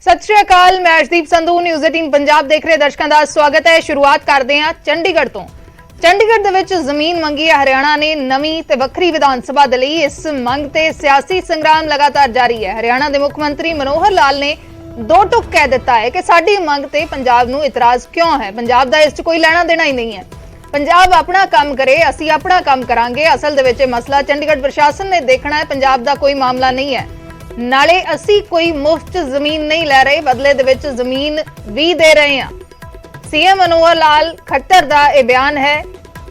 सत श्री अकाल, मैं अर्शदीप संधू न्यूज़ 18 पंजाब देख रहे दर्शकों का स्वागत है। शुरुआत करते हैं चंडीगढ़ तो। चंडीगढ़ ਦੇ ਵਿੱਚ ਜ਼ਮੀਨ ਮੰਗੀ ਹੈ ਹਰਿਆਣਾ ਨੇ ਨਵੀਂ ਤੇ ਵੱਖਰੀ ਵਿਧਾਨ ਸਭਾ ਦੇ ਲਈ। ਇਸ ਮੰਗ ਤੇ ਸਿਆਸੀ ਸੰਗਰਾਮ ਲਗਾਤਾਰ ਜਾਰੀ ਹੈ। ਹਰਿਆਣਾ ਦੇ ਮੁੱਖ ਮੰਤਰੀ ਮਨੋਹਰ ਲਾਲ ਨੇ ਦੋ ਟੁਕ ਕਹਿ ਦਿੱਤਾ ਹੈ ਕਿ ਸਾਡੀ ਮੰਗ ਤੇ ਪੰਜਾਬ ਨੂੰ ਇਤਰਾਜ਼ ਕਿਉਂ ਹੈ। ਪੰਜਾਬ ਦਾ ਇਸ 'ਚ ਕੋਈ ਲੈਣਾ ਦੇਣਾ ਹੀ ਨਹੀਂ ਹੈ। ਪੰਜਾਬ ਆਪਣਾ ਕੰਮ ਕਰੇ, ਅਸੀਂ ਆਪਣਾ ਕੰਮ ਕਰਾਂਗੇ। ਅਸਲ ਦੇ ਵਿੱਚ ਇਹ ਮਸਲਾ ਚੰਡੀਗੜ੍ਹ ਪ੍ਰਸ਼ਾਸਨ ਨੇ ਦੇਖਣਾ ਹੈ, ਪੰਜਾਬ ਦਾ ਕੋਈ ਮਾਮਲਾ ਨਹੀਂ ਹੈ। ਨਾਲੇ ਅਸੀਂ ਕੋਈ ਮੁਫਤ ਜ਼ਮੀਨ ਨਹੀਂ ਲੈ ਰਹੇ, ਬਦਲੇ ਦੇ ਵਿੱਚ ਜ਼ਮੀਨ ਵੀ ਦੇ ਰਹੇ ਹਾਂ। सीएम मनोहर लाल खट्टर का यह बयान है।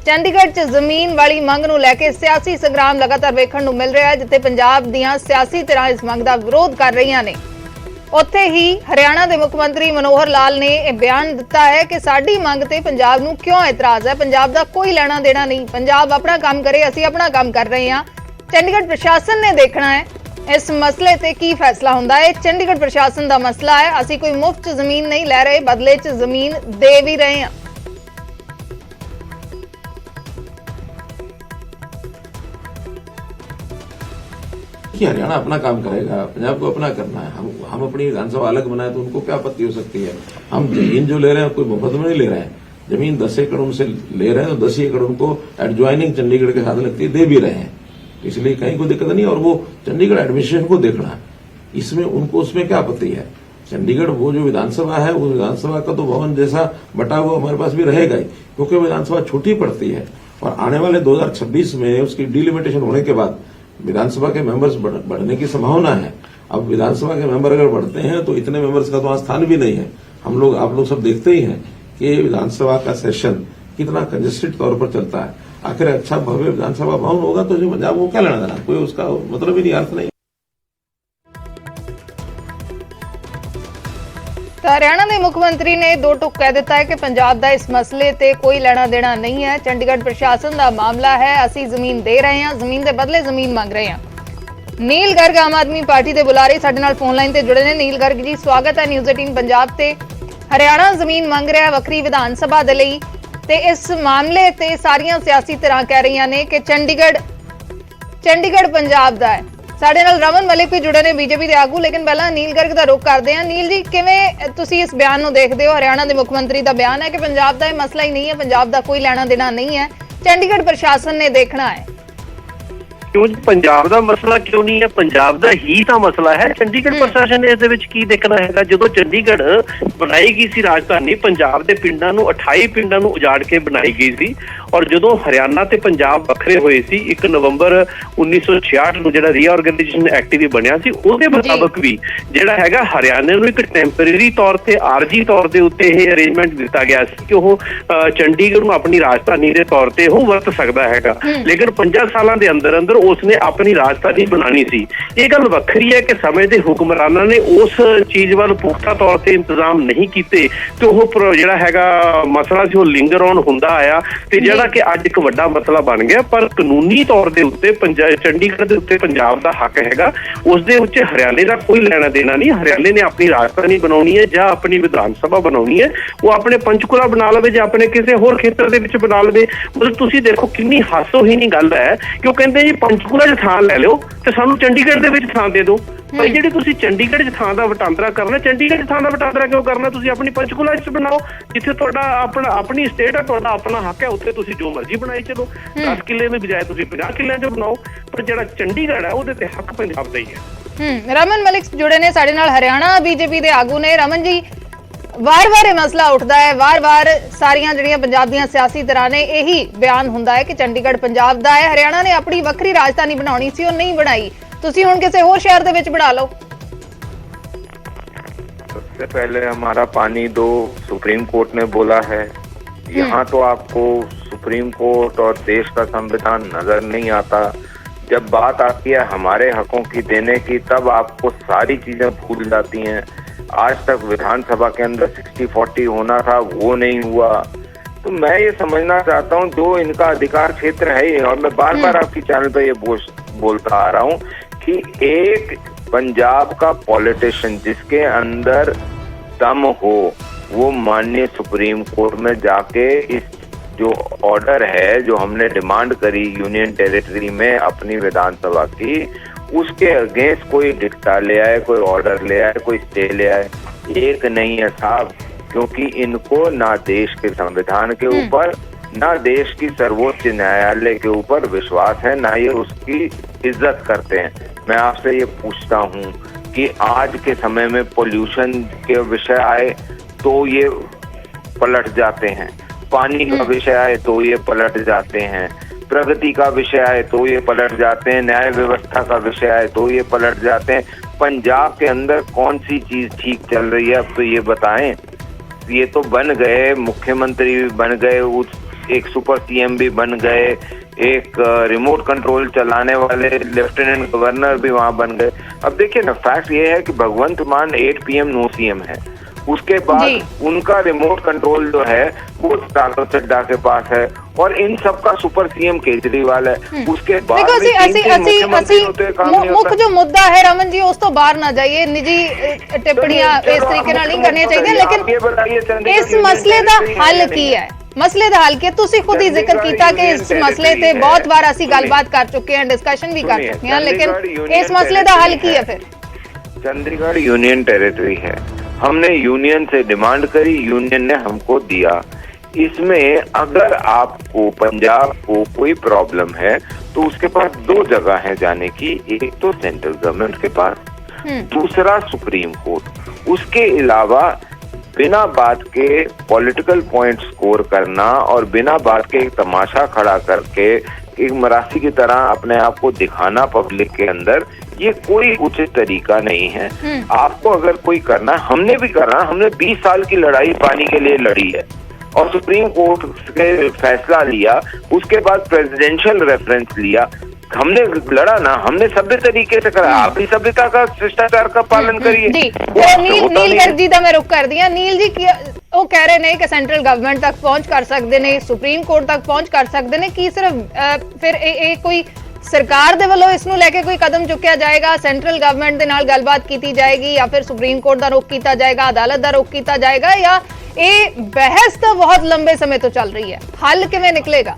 चंडीगढ़ च जमीन वाली मंग नूं लैके सियासी संग्राम लगातार वेखण नूं मिल रहा है, जिथे पंजाब दीआं सियासी धिरां इस मंग का विरोध कर रही ने। उत्थे ही हरियाणा के मुख्यमंत्री मनोहर लाल ने यह बयान दिता है कि साडी मंग ते पंजाब नूं क्यों इतराज है। पंजाब का कोई लेना देना नहीं, पंजाब अपना काम करे, असीं अपना काम कर रहे हैं। चंडीगढ़ प्रशासन ने देखना है इस मसले ते की फैसला हुंदा है। चंडीगढ़ प्रशासन का मसला है, असीं कोई मुफ्त जमीन नहीं लै रहे, बदले च जमीन दे भी रहे हैं। हरियाणा अपना काम करेगा, पंजाब को अपना करना है। हम अपनी विधानसभा अलग बनाए तो उनको क्या आपत्ति हो सकती है। हम जमीन जो ले रहे हैं कोई मुफ्त में नहीं ले रहे हैं। जमीन 10 एकड़ उनसे ले रहे हैं तो 10 एकड़ उनको एडजॉइनिंग चंडीगढ़ के साथ लगती है, दे भी रहे हैं, इसलिए कहीं कोई दिक्कत नहीं। और वो चंडीगढ़ एडमिनिस्ट्रेशन को देखना है, इसमें उनको उसमें क्या आपत्ति है। चंडीगढ़ वो जो विधानसभा है, उस विधानसभा का तो भवन जैसा बटा हुआ हमारे पास भी रहेगा ही, क्योंकि विधानसभा छोटी पड़ती है। और आने वाले 2026 में उसकी डिलिमिटेशन होने के बाद विधानसभा के मेंबर्स बढ़ने की संभावना है। अब विधानसभा के मेंबर अगर बढ़ते हैं तो इतने मेंबर्स का तो वहां स्थान भी नहीं है। आप लोग सब देखते ही हैं कि विधानसभा का सेशन कितना कंजेस्टेड तौर पर चलता है। आखिर अच्छा भव्य विधानसभा भवन होगा तो जो पंजाब को क्या लेना देना, कोई उसका मतलब ही नहीं, अर्थ नहीं। हरियाणा के मुख्यमंत्री ने दो टुक कह दिता है कि पंजाब का इस मसले ते कोई लेना देना नहीं है। चंडीगढ़ प्रशासन का मामला है, असी जमीन दे रहे हैं, जमीन के बदले जमीन मांग रहे हैं। नील गर्ग आम आदमी पार्टी के बुलारे साडे नाल फोन लाइन ते जुड़े ने। नील गर्ग जी, स्वागत है न्यूज़ 18 पंजाब ते। हरियाणा जमीन मंग रहा वक्री विधान सभा दे लई ते इस मामले ते सारियां सियासी धिरां कह रही ने कि चंडीगढ़ पंजाब दा है। साडे नाल रमन मलिक भी जुड़े ने, बीजेपी के आगू। लेकिन पहला नील गर्ग का रुख करते हैं। नील जी, किवें तुसीं इस बयान नूं देखदे हो? हरियाणा के मुख्यमंत्री का बयान है कि पंजाब का यह मसला ही नहीं है, पंजाब का कोई लेना देना नहीं है, चंडीगढ़ प्रशासन ने देखना है। क्यों पंजाब का मसला क्यों नहीं है? पंजाब का ही तो मसला है। चंडीगढ़ प्रशासन ने इस की देखना है। जो चंडीगढ़ बनाई गई सी राजधानी, पंजाब के पिंडां नूं 28 पिंडां नूं उजाड़ के बनाई गई सी। और जो हरियाणा ते पंजाब वखरे होए सी 1 नवंबर 1966 ਨੂੰ ਜਿਹੜਾ ਰੀਆਰਗੇਨਾਈਜੇਸ਼ਨ ਐਕਟ ਵੀ ਬਣਿਆ ਸੀ, ਉਹਦੇ ਮੁਤਾਬਕ ਵੀ ਜਿਹੜਾ ਹੈਗਾ ਹਰਿਆਣਾ ਨੂੰ ਇੱਕ ਟੈਂਪਰੇਰੀ ਤੌਰ ਤੇ ਆਰਜੀ ਤੌਰ ਦੇ ਉੱਤੇ ਇਹ ਅਰੇਂਜਮੈਂਟ ਦਿੱਤਾ ਗਿਆ ਸੀ ਕਿ ਉਹ ਚੰਡੀਗੜ੍ਹ ਨੂੰ ਆਪਣੀ ਰਾਜਧਾਨੀ ਦੇ ਤੌਰ ਤੇ ਉਹ ਵਰਤ ਸਕਦਾ ਹੈਗਾ। ਲੇਕਿਨ 50 ਸਾਲਾਂ ਦੇ ਅੰਦਰ ਅੰਦਰ ਉਸਨੇ ਆਪਣੀ ਰਾਜਧਾਨੀ ਬਣਾਣੀ ਸੀ। ਇਹ ਗੱਲ ਵੱਖਰੀ ਹੈ ਕਿ ਸਮੇਂ ਦੇ ਹੁਕਮਰਾਨਾਂ ਨੇ ਉਸ ਚੀਜ਼ ਵੱਲ ਪੁਖਤਾ ਤੌਰ ਤੇ ਇੰਤਜ਼ਾਮ ਨਹੀਂ ਕੀਤੇ ਤੇ ਉਹ ਜਿਹੜਾ ਹੈਗਾ ਮਸਲਾ ਸੀ ਉਹ ਲਿੰਗਰ ਔਨ ਹੁੰਦਾ ਆਇਆ ਤੇ ਜਿਹੜਾ ਕਿ ਅੱਜ ਇੱਕ ਵੱਡਾ ਮਸਲਾ ਬਣ ਗਿਆ। ਪਰ ਕਾਨੂੰਨੀ ਤੌਰ ਦੇ ਉੱਤੇ ਚੰਡੀਗੜ੍ਹ ਦੇ ਉੱਤੇ ਪੰਜਾਬ ਦਾ ਹੱਕ ਹੈਗਾ, ਉਸ ਦੇ ਉੱਤੇ ਹਰਿਆਣੇ ਦਾ ਕੋਈ ਲੈਣਾ ਦੇਣਾ ਨਹੀਂ। ਹਰਿਆਣੇ ਨੇ ਆਪਣੀ ਰਾਜਧਾਨੀ ਬਣਾਉਣੀ ਹੈ ਜਾਂ ਆਪਣੀ ਵਿਧਾਨ ਸਭਾ ਬਣਾਉਣੀ ਹੈ, ਉਹ ਆਪਣੇ ਪੰਚਕੂਲਾ ਬਣਾ ਲਵੇ ਜਾਂ ਆਪਣੇ ਕਿਸੇ ਹੋਰ ਖੇਤਰ ਦੇ ਵਿੱਚ ਬਣਾ ਲਵੇ। ਮਤਲਬ ਤੁਸੀਂ ਦੇਖੋ ਕਿੰਨੀ ਹਾਸੋਹੀਣੀ ਗੱਲ ਹੈ ਕਿ ਉਹ ਕਹਿੰਦੇ ਜੀ ਪੰਚਕੂਲਾ 'ਚ ਥਾਂ ਲੈ ਲਿਓ ਤੇ ਸਾਨੂੰ ਚੰਡੀਗੜ੍ਹ ਦੇ ਵਿੱਚ ਥਾਂ ਦੇ ਦਿਓ। ਪਰ ਜਿਹੜੀ ਤੁਸੀਂ ਚੰਡੀਗੜ੍ਹ 'ਚ ਥਾਂ ਦਾ ਵਟਾਂਦਰਾ ਕਰਨਾ, ਚੰਡੀਗੜ੍ਹ 'ਚ ਥਾਂ ਦਾ ਵਟਾਂਦਰਾ ਕਿਉਂ ਕਰਨਾ? ਤੁਸੀਂ ਆਪਣੀ ਪੰਚਕੂਲਾ 'ਚ ਬਣਾਓ, ਜਿੱਥੇ ਤੁਹਾਡਾ ਆਪਣੀ ਸਟੇਟ ਹੈ, ਤੁਹਾਡਾ ਆਪਣਾ ਹੱਕ ਹੈ, ਉੱਥੇ ਤੁਸੀਂ ਜੋ ਮਰਜ਼ੀ ਬਣਾਈ ਚਲੋ। 10 ਕਿੱਲੇ ਦੀ ਬਜਾਏ ਤੁਸੀਂ 50 ਕਿੱਲਿਆਂ 'ਚ ਬਣਾਓ। ਪਰ ਜਿਹੜਾ ਚੰਡੀਗੜ੍ਹ ਹੈ ਉਹਦੇ ਤੇ ਹੱਕ ਪੰਜਾਬ ਦਾ ਹੀ ਹੈ। ਰਮਨ ਮਲਿਕ जुड़े ने साडे नाल, हरियाणा बीजेपी के आगू ने। रमन जी, वार-वार यह मसला उठता है, वार-वार सारियां जिहड़ियां पंजाब दीयां सियासी धिरां ने यही बयान हुंदा है कि चंडीगढ़ पंजाब दा है, हरियाणा ने अपनी वक्री राजधानी बनाउणी सी, ओह नहीं बनाई, तुसीं हुण किसी होर शहर दे विच बना लो। सबसे पहले हमारा पानी दो, सुप्रीम कोर्ट ने बोला है। यहाँ तो आपको सुप्रीम कोर्ट और देश का संविधान नजर नहीं आता। जब बात आती है हमारे हकों की देने की, तब आपको सारी चीजें भूल जाती हैं। आज तक विधानसभा के अंदर 60-40 होना था, वो नहीं हुआ। तो मैं ये समझना चाहता हूँ जो इनका अधिकार क्षेत्र है, और मैं बार बार आपकी चैनल पर ये बोलता आ रहा हूँ कि एक पंजाब का पॉलिटिशियन जिसके अंदर दम हो, वो माननीय सुप्रीम कोर्ट में जाके इस जो ऑर्डर है, जो हमने डिमांड करी यूनियन टेरिटरी में अपनी विधानसभा की, उसके अगेंस्ट कोई डिक्टा ले आए, कोई ऑर्डर ले आए, कोई स्टे ले आए, एक नहीं है साहब, क्योंकि इनको ना देश के संविधान के ऊपर, ना देश की सर्वोच्च न्यायालय के ऊपर विश्वास है, ना ये उसकी इज्जत करते हैं। मैं आपसे ये पूछता हूँ कि आज के समय में पोल्यूशन के विषय आए तो ये पलट जाते हैं, पानी का विषय आए तो ये पलट जाते हैं, प्रगति का विषय आए तो ये पलट जाते हैं, न्याय व्यवस्था का विषय आए तो ये पलट जाते हैं। पंजाब के अंदर कौन सी चीज ठीक चल रही है अब तो ये बताएं। ये तो बन गए, मुख्यमंत्री भी बन गए, एक सुपर सीएम भी बन गए, एक रिमोट कंट्रोल चलाने वाले लेफ्टिनेंट गवर्नर भी वहां बन गए। अब देखिए ना, फैक्ट ये है कि भगवंत मान 8 PM नो सीएम है, उसके बाद उनका रिमोट कंट्रोल जो है वो राघव चड्ढा के पास है, और इन सबका सुपर सीएम केजरीवाल है। उसके बाद मुख्य जो मुद्दा है रमन जी, उस तो बाहर ना जाइए, निजी टिप्पणियां इस तरीके नाल नहीं करनी चाहिए, लेकिन इस मसले का हल की है? मसले ਦਾ ਹੱਲ ਕੀ ਤੁਸੀਂ ਖੁਦ ਹੀ ਜ਼ਿਕਰ ਕੀਤਾ ਕਿ ਇਸ ਮਸਲੇ ਤੇ ਬਹੁਤ ਵਾਰ ਅਸੀਂ ਗੱਲਬਾਤ ਕਰ ਚੁੱਕੇ ਹਾਂ, डिस्कशन भी कर चुके हैं, लेकिन इस मसले का हल की है? फिर चंडीगढ़ यूनियन टेरिटरी है, हमने यूनियन से डिमांड करी, यूनियन ने हमको दिया। इसमें अगर आपको पंजाब को कोई प्रॉब्लम है तो उसके पास 2 जगह है जाने की, एक तो सेंट्रल गवर्नमेंट के पास, दूसरा सुप्रीम कोर्ट। उसके अलावा बिना बात के पॉलिटिकल पॉइंट स्कोर करना और बिना बात के एक तमाशा खड़ा करके एक मरासी की तरह अपने आप को दिखाना पब्लिक के अंदर, ये कोई उचित तरीका नहीं है। आपको अगर कोई करना, हमने भी करना, हमने 20 साल की लड़ाई पानी के लिए लड़ी है और सुप्रीम कोर्ट के फैसला लिया, उसके बाद प्रेसिडेंशियल रेफरेंस लिया, हमने लड़ा ना, हमने सभ्य तरीके से करा। आप भी सभ्यता का, शिष्टाचार का पालन करिए। नील गर्ग जी ਦਾ ਮੈਂ ਰੁਕ ਕਰਦੀ ਹਾਂ। ਨੀਲ ਜੀ ਉਹ ਕਹਿ ਰਹੇ ਨੇ ਕਿ ਸੈਂਟਰਲ ਗਵਰਨਮੈਂਟ ਤੱਕ ਪਹੁੰਚ ਕਰ ਸਕਦੇ ਨੇ, ਸੁਪਰੀਮ ਕੋਰਟ ਤੱਕ ਪਹੁੰਚ ਕਰ ਸਕਦੇ ਨੇ, ਕੀ ਸਿਰਫ ਫਿਰ ਇਹ ਕੋਈ ਸਰਕਾਰ ਦੇ ਵੱਲੋਂ ਇਸ ਨੂੰ ਲੈ ਕੇ ਕੋਈ ਕਦਮ ਚੁੱਕਿਆ ਜਾਏਗਾ, ਸੈਂਟਰਲ ਗਵਰਨਮੈਂਟ ਦੇ ਨਾਲ ਗੱਲਬਾਤ ਕੀਤੀ ਜਾਏਗੀ, ਜਾਂ ਫਿਰ ਸੁਪਰੀਮ ਕੋਰਟ ਦਾ ਰੁਖ ਕੀਤਾ ਜਾਏਗਾ, ਅਦਾਲਤ ਦਾ ਰੁਖ ਕੀਤਾ ਜਾਏਗਾ, ਜਾਂ ਇਹ ਬਹਿਸ ਤਾਂ ਬਹੁਤ ਲੰਬੇ ਸਮੇਂ ਤੋਂ ਚੱਲ ਰਹੀ ਹੈ, ਹੱਲ ਕਿਵੇਂ ਨਿਕਲੇਗਾ?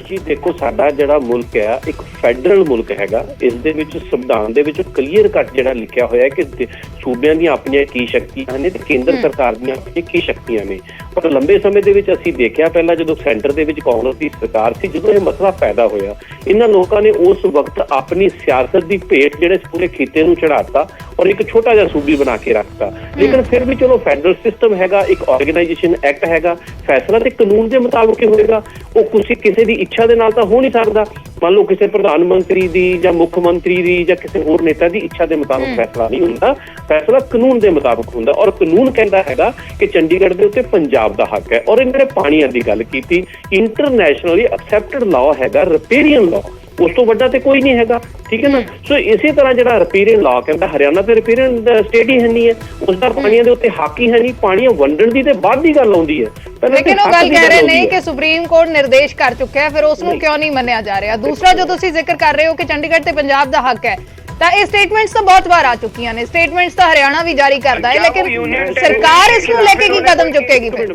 ਜੀ ਦੇਖੋ, ਸਾਡਾ ਜਿਹੜਾ ਮੁਲਕ ਹੈ ਇੱਕ ਫੈਡਰਲ ਮੁਲਕ ਹੈਗਾ। ਇਸ ਦੇ ਵਿੱਚ ਸੰਵਿਧਾਨ ਦੇ ਵਿੱਚ ਕਲੀਅਰ ਕੱਟ ਜਿਹੜਾ ਲਿਖਿਆ ਹੋਇਆ ਹੈ ਕਿ ਸੂਬਿਆਂ ਦੀਆਂ ਆਪਣੀਆਂ ਕੀ ਸ਼ਕਤੀਆਂ ਨੇ ਤੇ ਕੇਂਦਰ ਸਰਕਾਰ ਦੀਆਂ ਆਪਣੀਆਂ ਕੀ ਸ਼ਕਤੀਆਂ ਨੇ। ਪਰ ਲੰਬੇ ਸਮੇਂ ਦੇ ਵਿੱਚ ਅਸੀਂ ਦੇਖਿਆ, ਪਹਿਲਾਂ ਜਦੋਂ ਸੈਂਟਰ ਦੇ ਵਿੱਚ ਕਾਂਗਰਸ ਦੀ ਸਰਕਾਰ ਸੀ, ਜਦੋਂ ਇਹ ਮਸਲਾ ਪੈਦਾ ਹੋਇਆ, ਇਹਨਾਂ ਲੋਕਾਂ ਨੇ ਉਸ ਵਕਤ ਆਪਣੀ ਸਿਆਸਤ ਦੀ ਭੇਟ ਜਿਹੜੇ ਪੂਰੇ ਖਿੱਤੇ ਨੂੰ ਚੜਾਤਾ ਔਰ ਇੱਕ ਛੋਟਾ ਜਿਹਾ ਸੂਬੀ ਬਣਾ ਕੇ ਰੱਖਤਾ। ਲੇਕਿਨ ਫਿਰ ਵੀ ਚਲੋ ਫੈਡਰਲ ਸਿਸਟਮ ਹੈਗਾ, ਇੱਕ ਆਰਗੇਨਾਈਜੇਸ਼ਨ ਐਕਟ ਹੈਗਾ, ਫੈਸਲਾ ਤੇ ਕਾਨੂੰਨ ਦੇ ਮੁਤਾਬਕ ਹੀ ਹੋਏਗਾ। ਉਹ ਕਿਸੇ ਦੀ ਇੱਛਾ ਦੇ ਨਾਲ ਤਾਂ ਹੋ ਨਹੀਂ ਸਕਦਾ। ਮੰਨ ਲਓ ਕਿਸੇ ਪ੍ਰਧਾਨ ਮੰਤਰੀ ਦੀ ਜਾਂ ਮੁੱਖ ਮੰਤਰੀ ਦੀ ਜਾਂ ਕਿਸੇ ਹੋਰ ਨੇਤਾ ਦੀ ਇੱਛਾ ਦੇ ਮੁਤਾਬਕ ਫੈਸਲਾ ਨਹੀਂ ਹੁੰਦਾ, ਫੈਸਲਾ ਕਾਨੂੰਨ ਦੇ ਮੁਤਾਬਕ ਹੁੰਦਾ। ਔਰ ਕਾਨੂੰਨ ਕਹਿੰਦਾ ਹੈਗਾ ਕਿ ਚੰਡੀਗੜ੍ਹ ਦੇ ਉੱਤੇ ਪੰਜਾਬ ਦਾ ਹੱਕ ਹੈ। ਔਰ ਇਹਨਾਂ ਨੇ ਪਾਣੀਆਂ ਦੀ ਗੱਲ ਕੀਤੀ, ਇੰਟਰਨੈਸ਼ਨਲੀ ਐਕਸੈਪਟਡ ਲਾਅ ਹੈਗਾ ਰਿਪੇਰੀਅਨ ਲਾਅ, ਉਸ ਤੋਂ ਵੱਡਾ ਤੇ ਕੋਈ ਨਹੀਂ ਹੈਗਾ, ਠੀਕ ਹੈ ਨਾ। ਸੋ ਇਸੇ ਤਰ੍ਹਾਂ ਜਿਹੜਾ ਰਿਪੇਰੀਅਨ ਲਾਅ ਕਹਿੰਦਾ, ਹਰਿਆਣਾ ਤੇ ਰਿਪੇਰੀਅਨ ਸਟੇਟ ਹੀ ਹੈ ਨਹੀਂ ਹੈ, ਉਸਦਾ ਪਾਣੀਆਂ ਦੇ ਉੱਤੇ ਹੱਕ ਹੀ ਹੈ ਨਹੀਂ, ਪਾਣੀਆਂ ਵੰਡਣ ਦੀ ਤੇ ਬਾਅਦ ਦੀ ਗੱਲ ਆਉਂਦੀ ਹੈ। ਲੇਕਿਨ ਉਹ ਗੱਲ ਕਹਿ ਰਹੇ ਨੇ ਕਿ ਸੁਪਰੀਮ ਕੋਰਟ ਨਿਰਦੇਸ਼ ਕਰ ਚੁੱਕਿਆ ਹੈ, ਫਿਰ ਉਸ ਨੂੰ ਕਿਉਂ ਨਹੀਂ ਮੰਨਿਆ ਜਾ ਰਿਹਾ? ਦੂਸਰਾ ਜੋ ਤੁਸੀਂ ਜ਼ਿਕਰ ਕਰ ਰਹੇ ਹੋ ਕਿ ਚੰਡੀਗੜ੍ਹ ਤੇ ਪੰਜਾਬ ਦਾ ਹੱਕ ਹੈ, ਤਾਂ ਇਹ ਸਟੇਟਮੈਂਟਸ ਤਾਂ ਬਹੁਤ ਵਾਰ ਆ ਚੁੱਕੀਆਂ ਨੇ, ਸਟੇਟਮੈਂਟਸ ਤਾਂ ਹਰਿਆਣਾ ਵੀ ਜਾਰੀ ਕਰਦਾ ਹੈ, ਲੇਕਿਨ ਸਰਕਾਰ ਇਸ ਨੂੰ ਲੈ ਕੇ ਕੀ ਕਦਮ ਚੁੱਕੇਗੀ ਫਿਰ?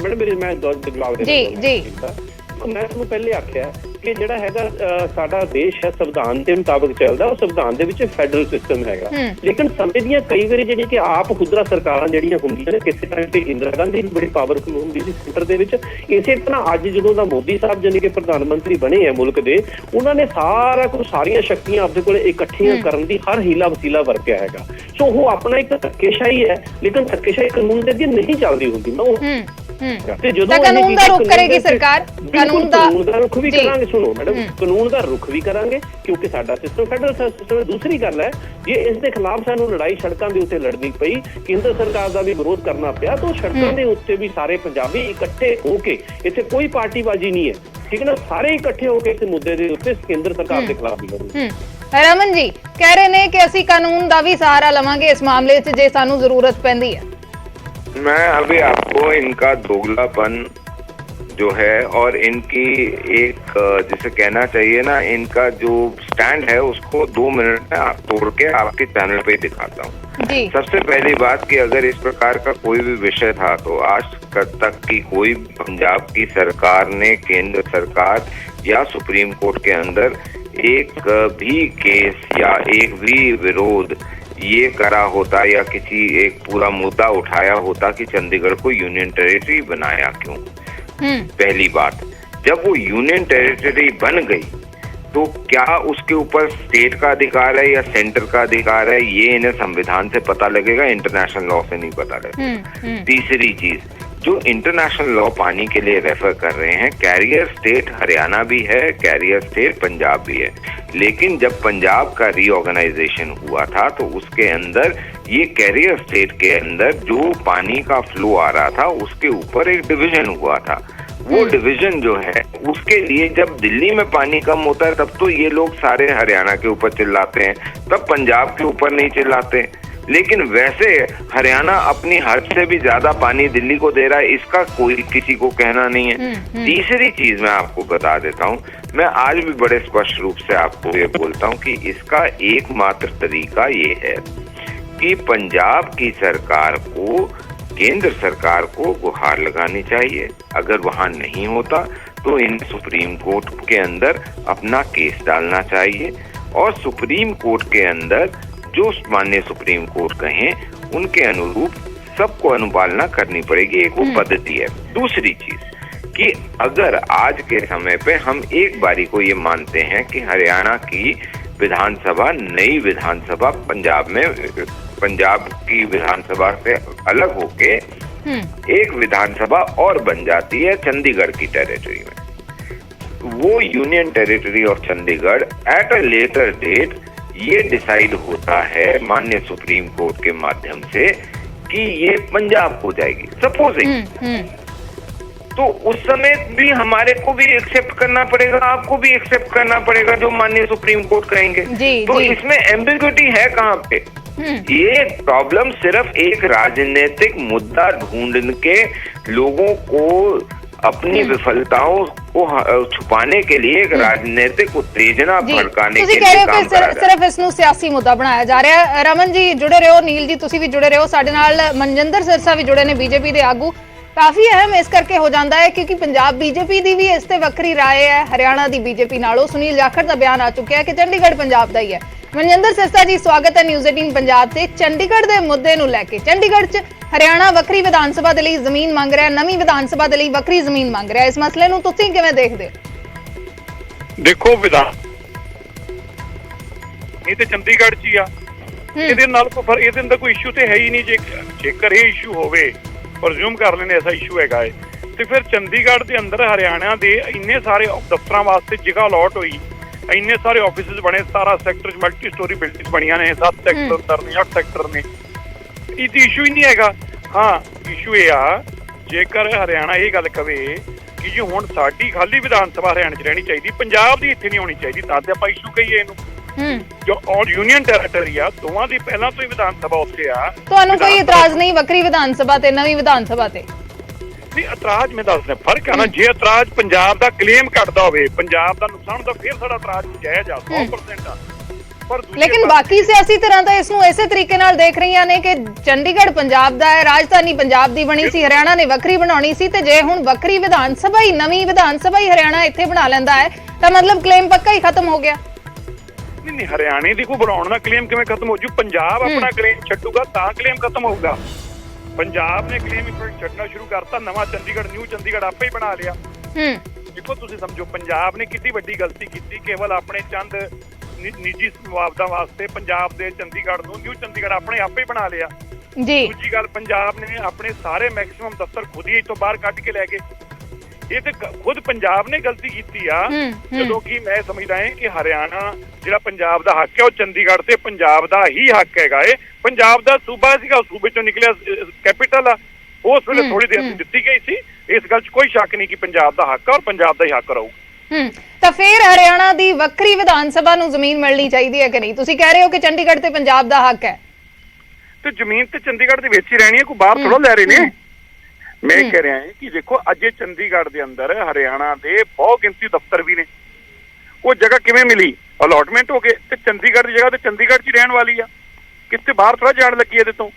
ਜੀ ਮੈਂ ਤੁਹਾਨੂੰ ਪਹਿਲੇ ਆਖਿਆ ਕਿ ਜਿਹੜਾ ਹੈਗਾ ਸਾਡਾ ਦੇਸ਼ ਹੈ ਸੰਵਿਧਾਨ ਦੇ ਮੁਤਾਬਕ ਚੱਲਦਾ, ਉਹ ਸੰਵਿਧਾਨ ਦੇ ਵਿੱਚ ਫੈਡਰਲ ਸਿਸਟਮ ਹੈਗਾ। ਲੇਕਿਨ ਸਮੇਂ ਦੀਆਂ ਕਈ ਵਾਰੀ ਜਿਹੜੀਆਂ ਕਿ ਆਪ ਖੁਦਰਾ ਸਰਕਾਰਾਂ ਜਿਹੜੀਆਂ ਹੁੰਦੀਆਂ ਨੇ, ਕਿਸੇ ਟਾਈਮ ਤੇ ਇੰਦਰਾ ਗਾਂਧੀ ਦੀ ਬੜੀ ਪਾਵਰਫੁਲ ਹੁੰਦੀ ਸੀ ਸੈਂਟਰ ਦੇ ਵਿੱਚ। ਇਸੇ ਤਰ੍ਹਾਂ ਅੱਜ ਜਦੋਂ ਦਾ ਮੋਦੀ ਸਾਹਿਬ ਜਾਨੀ ਕਿ ਪ੍ਰਧਾਨ ਮੰਤਰੀ ਬਣੇ ਹੈ ਮੁਲਕ ਦੇ, ਉਹਨਾਂ ਨੇ ਸਾਰਾ ਕੁਝ, ਸਾਰੀਆਂ ਸ਼ਕਤੀਆਂ ਆਪਣੇ ਕੋਲ ਇਕੱਠੀਆਂ ਕਰਨ ਦੀ ਹਰ ਹੀਲਾ ਵਸੀਲਾ ਵਰਤਿਆ ਹੈਗਾ। ਸੋ ਉਹ ਆਪਣਾ ਇੱਕ ਧੱਕੇਸ਼ਾਹੀ ਹੈ, ਲੇਕਿਨ ਧੱਕੇਸ਼ਾਹੀ ਕਾਨੂੰਨ ਦੇ ਅੱਗੇ ਨਹੀਂ ਚੱਲਦੀ ਹੁੰਦੀ ਨਾ ਉਹ। ਤੇ ਜਦੋਂ ਕਾਨੂੰਨ ਦਾ ਰੁਖ ਕਰੇਗੀ ਸਰਕਾਰ, ਕਾਨੂੰਨ ਦਾ ਰੁਖ ਵੀ ਕਰਾਂਗੇ। ਸੁਣੋ ਮੈਡਮ, ਕਾਨੂੰਨ ਦਾ ਰੁਖ ਵੀ ਕਰਾਂਗੇ ਕਿਉਂਕਿ ਸਾਡਾ ਸਿਸਟਮ ਫੈਡਰਲ ਸਿਸਟਮ ਹੈ। ਦੂਸਰੀ ਗੱਲ ਹੈ, ਜੇ ਇਸ ਦੇ ਖਿਲਾਫ ਸਾਨੂੰ ਲੜਾਈ ਸੜਕਾਂ ਦੇ ਉੱਤੇ ਲੜਨੀ ਪਈ, ਕੇਂਦਰ ਸਰਕਾਰ ਦਾ ਵੀ ਵਿਰੋਧ ਕਰਨਾ ਪਿਆ, ਤਾਂ ਸੜਕਾਂ ਦੇ ਉੱਤੇ ਵੀ ਸਾਰੇ ਪੰਜਾਬੀ ਇਕੱਠੇ ਹੋ ਕੇ, ਇੱਥੇ ਕੋਈ ਪਾਰਟੀਬਾਜ਼ੀ ਨਹੀਂ ਹੈ, ਠੀਕ ਹੈ ਨਾ, ਸਾਰੇ ਇਕੱਠੇ ਹੋ ਕੇ ਇਸ ਮੁੱਦੇ ਦੇ ਉੱਤੇ ਕੇਂਦਰ ਸਰਕਾਰ ਦੇ ਖਿਲਾਫ ਵੀ ਲੜੋ। ਰਮਨ ਜੀ ਕਹਿ ਰਹੇ ਨੇ ਕਿ ਅਸੀਂ ਕਾਨੂੰਨ ਦਾ ਵੀ ਸਹਾਰਾ ਲਵਾਂਗੇ ਇਸ ਮਾਮਲੇ 'ਚ ਜੇ ਸਾਨੂੰ ਜ਼ਰੂਰਤ ਪੈਂਦੀ ਹੈ। मैं अभी आपको इनका दोगलापन जो है और इनकी एक जिसे कहना चाहिए ना, इनका जो स्टैंड है उसको 2 मिनट में आप तोड़ के आपके चैनल पे दिखाता हूँ। सबसे पहली बात कि अगर इस प्रकार का कोई भी विषय था तो आज तक की कोई पंजाब की सरकार ने, केंद्र सरकार या सुप्रीम कोर्ट के अंदर एक भी केस या एक भी विरोध ये करा होता या किसी एक पूरा मुद्दा उठाया होता कि चंडीगढ़ को यूनियन टेरिटरी बनाया क्यों। पहली बात, जब वो यूनियन टेरिटरी बन गई तो क्या उसके ऊपर स्टेट का अधिकार है या सेंटर का अधिकार है, ये इन्हें संविधान से पता लगेगा, इंटरनेशनल लॉ से नहीं पता लगेगा। तीसरी चीज, जो इंटरनेशनल लॉ पानी के लिए रेफर कर रहे हैं, कैरियर स्टेट हरियाणा भी है, कैरियर स्टेट पंजाब भी है, लेकिन जब पंजाब का रीऑर्गेनाइजेशन हुआ था तो उसके अंदर ये कैरियर स्टेट के अंदर जो पानी का फ्लो आ रहा था उसके ऊपर एक डिवीजन हुआ था। वो डिवीजन जो है उसके लिए जब दिल्ली में पानी कम होता है तब तो ये लोग सारे हरियाणा के ऊपर चिल्लाते हैं, तब पंजाब के ऊपर नहीं चिल्लाते। लेकिन वैसे हरियाणा अपनी हद से भी ज्यादा पानी दिल्ली को दे रहा है, इसका कोई किसी को कहना नहीं है। तीसरी चीज मैं आपको बता देता हूँ, मैं आज भी बड़े स्पष्ट रूप से आपको ये बोलता हूँ कि इसका एकमात्र तरीका ये है कि पंजाब की सरकार को केंद्र सरकार को गुहार लगानी चाहिए। अगर वहां नहीं होता तो इन सुप्रीम कोर्ट के अंदर अपना केस डालना चाहिए और सुप्रीम कोर्ट के अंदर जो माननीय सुप्रीम कोर्ट कहें उनके अनुरूप सबको अनुपालना करनी पड़ेगी। एक वो पद्धति है। दूसरी चीज कि अगर आज के समय पे हम एक बारी को ये मानते हैं कि हरियाणा की विधानसभा नई विधानसभा पंजाब की विधानसभा से अलग होके एक विधानसभा और बन जाती है चंडीगढ़ की टेरिटरी में, वो union territory of Chandigarh at a later date ये डिसाइड होता है माननीय सुप्रीम कोर्ट के माध्यम से कि ये पंजाब हो जाएगी सपोजिंग, तो उस समय भी हमारे को भी एक्सेप्ट करना पड़ेगा, आपको भी एक्सेप्ट करना पड़ेगा जो माननीय सुप्रीम कोर्ट कहेंगे। तो इसमें एम्बिग्युइटी है कहाँ पे? ये प्रॉब्लम सिर्फ एक राजनीतिक मुद्दा ढूंढ के लोगों को अपनी विफलताओं को छुपाने के लिए एक राजनीतिक उत्तेजना भड़काने के लिए काम करा जा सिर्फ इसਨੂੰ सियासी मुद्दा बनाया जा रहा है। रमन जी जुड़े रहो, नील जी ਤੁਸੀਂ ਵੀ जुड़े रहो, ਸਾਡੇ ਨਾਲ ਮਨਜਿੰਦਰ ਸਿਰਸਾ ਵੀ जुड़े ने बीजेपी ਦੇ ਆਗੂ। काफी अहम इस करके हो जाता है क्योंकि पंजाब बीजेपी की भी इस ते वक्री राय है हरियाणा की बीजेपी नालों। सुनील जाखड़ का बयान आ चुका है कि चंडीगढ़ पंजाब का ही है। मनजिंदर सिरसा जी स्वागत है न्यूज़ 18 पंजाब से। चंडीगढ़ के मुद्दे नूं लैके चंडीगढ़ च हरियाणा वक्री विधान सभा दे लई जमीन मंग रहा है, नवीं विधान सभा दे लई वक्री जमीन मंग रहा है, इस मसले नूं तुसीं किवें देखदे? देखो विधान ये तो चंडीगढ़ च ही आ, ਇਹਦੇ ਨਾਲ ਇਹਦੇ ਅੰਦਰ ਕੋਈ ਇਸ਼ੂ ਤੇ ਹੈ ਹੀ ਨਹੀਂ। ਜੇਕਰ ਇਹ ਇਸ਼ੂ ਹੋਵੇ, ਪ੍ਰਜ਼ੂਮ ਕਰ ਲੈਣੇ ਐਸਾ ਇਸ਼ੂ ਹੈਗਾ ਹੈ, ਤੇ ਫਿਰ ਚੰਡੀਗੜ੍ਹ ਦੇ ਅੰਦਰ ਹਰਿਆਣਾ ਦੇ ਇੰਨੇ ਸਾਰੇ ਦਫ਼ਤਰਾਂ ਵਾਸਤੇ ਜਗ੍ਹਾ ਅਲਾਟ ਹੋਈ, ਇੰਨੇ ਸਾਰੇ ਆਫਿਸਿਸ ਬਣੇ, 17 ਸੈਕਟਰ 'ਚ ਮਲਟੀ ਸਟੋਰੀ ਬਿਲਡਿੰਗਸ ਬਣੀਆਂ ਨੇ, 7 ਸੈਕਟਰ ਅੰਦਰ ਨੇ, 8 ਸੈਕਟਰ ਨੇ, ਇਹ ਤਾਂ ਇਸ਼ੂ ਹੀ ਨਹੀਂ ਹੈਗਾ। ਹਾਂ ਇਸ਼ੂ ਇਹ ਆ ਜੇਕਰ ਹਰਿਆਣਾ ਇਹ ਗੱਲ ਕਵੇ ਕਿ ਜੀ ਹੁਣ ਸਾਡੀ ਖਾਲੀ ਵਿਧਾਨ ਸਭਾ ਹਰਿਆਣਾ 'ਚ ਰਹਿਣੀ ਚਾਹੀਦੀ, ਪੰਜਾਬ ਦੀ ਇੱਥੇ ਨਹੀਂ ਹੋਣੀ ਚਾਹੀਦੀ, ਤਾਂ ਤੇ ਆਪਾਂ ਇਸ਼ੂ ਕਹੀਏ ਇਹਨੂੰ। ਜੋ ਔਰ ਯੂਨੀਅਨ ਟੈਰੀਟਰੀ ਆ ਦੋਵਾਂ ਦੀ ਪਹਿਲਾਂ ਤੋਂ ਹੀ ਵਿਧਾਨ ਸਭਾ ਉੱਥੇ ਆ, ਤੁਹਾਨੂੰ ਕੋਈ ਇਤਰਾਜ਼ ਨਹੀਂ ਵੱਖਰੀ ਵਿਧਾਨ ਸਭਾ ਤੇ ਨਵੀਂ ਵਿਧਾਨ ਸਭਾ ਤੇ? ਨਹੀਂ ਇਤਰਾਜ਼ ਮੈਂ ਦੱਸਦਾ ਫਰਕ ਆ ਨਾ, ਜੇ ਇਤਰਾਜ਼ ਪੰਜਾਬ ਦਾ ਕਲੇਮ ਕੱਟਦਾ ਹੋਵੇ, ਪੰਜਾਬ ਦਾ ਨੁਕਸਾਨ ਤਾਂ ਫਿਰ ਸਾਡਾ ਇਤਰਾਜ਼ ਜਾਇਜ਼ ਆ 100% ਆ। लेकिन बाकी सियासी तरह तो इसनूं इसे तरीके नाल देख रही ने कि चंडीगढ़ पंजाब दा है, राजधानी पंजाब दी बनी सी, हरियाणा ने वक्री बनानी सी, ते जे हुण वक्री विधान सभा ही नवीं विधान सभा ही हरियाणा इत्थे बना लैंदा है तां मतलब क्लेम पक्का ही खत्म हो गया। नहीं हरियाणे दी को बनाउण दा क्लेम किवें खत्म हो जू? पंजाब अपना क्लेम छड्डूगा तां क्लेम खत्म होगा। पंजाब ने क्लेम छड्डना शुरू करता, नवां चंडीगढ़ न्यू चंडीगढ़ आपे ही बना लिया। देखो तुसीं समझो पंजाब ने कितनी वड्डी गलती की, केवल अपने चंद निजी मुआवजा वास्ते पंजाब दे चंडीगढ़ नूं न्यू चंडीगढ़ अपने आपे ही बना लिया जी। दूजी गल पंजाब ने अपने सारे मैक्सिमम दफ्तर खुद ही इत्थों बाहर कढ के लै गए। ये तो खुद पंजाब ने गलती की आ, जो कि मैं समझदा है कि हरियाणा जिहड़ा पंजाब दा हक है वो चंडीगढ़ ते पंजाब दा ही हक हैगा। पंजाब दा सूबा सीगा, सूबे चों निकलिया कैपिटल आ, उस वेले थोड़ी देर दित्ती गई सी। इस गल च कोई शक नहीं कि पंजाब दा हक है और पंजाब दा ही हक रहूगा। ਤਾਂ ਫਿਰ ਹਰਿਆਣਾ ਦੀ ਵੱਖਰੀ ਵਿਧਾਨ ਸਭਾ ਨੂੰ ਜ਼ਮੀਨ ਮਿਲਣੀ ਚਾਹੀਦੀ ਹੈ ਕਿ ਨਹੀਂ? ਤੁਸੀਂ ਕਹਿ ਰਹੇ ਹੋ ਕਿ ਚੰਡੀਗੜ੍ਹ ਤੇ ਪੰਜਾਬ ਦਾ ਹੱਕ ਹੈ, ਤੇ ਜ਼ਮੀਨ ਤੇ ਚੰਡੀਗੜ੍ਹ ਦੇ ਵਿੱਚ ਹੀ ਰਹਿਣੀ ਹੈ, ਕੋਈ ਬਾਹਰ ਥੋੜਾ ਲੈ ਰਹੇ ਨੇ। ਮੈਂ ਕਹਿ ਰਿਹਾ ਹਾਂ ਕਿ ਦੇਖੋ ਅੱਜ ਚੰਡੀਗੜ੍ਹ ਦੇ ਅੰਦਰ ਹਰਿਆਣਾ ਦੇ ਬਹੁਤ ਗਿਣਤੀ ਦਫ਼ਤਰ ਵੀ ਨੇ, ਉਹ ਜਗ੍ਹਾ ਕਿਵੇਂ ਮਿਲੀ? ਅਲਾਟਮੈਂਟ ਹੋ ਗਏ, ਤੇ ਚੰਡੀਗੜ੍ਹ ਦੀ ਜਗ੍ਹਾ ਤੇ ਚੰਡੀਗੜ੍ਹ 'ਚ ਰਹਿਣ ਵਾਲੀ ਆ, ਕਿਤੇ ਬਾਹਰ ਥੋੜਾ ਜਾਣ ਲੱਗੀ ਇਹਦੇ ਤੋਂ।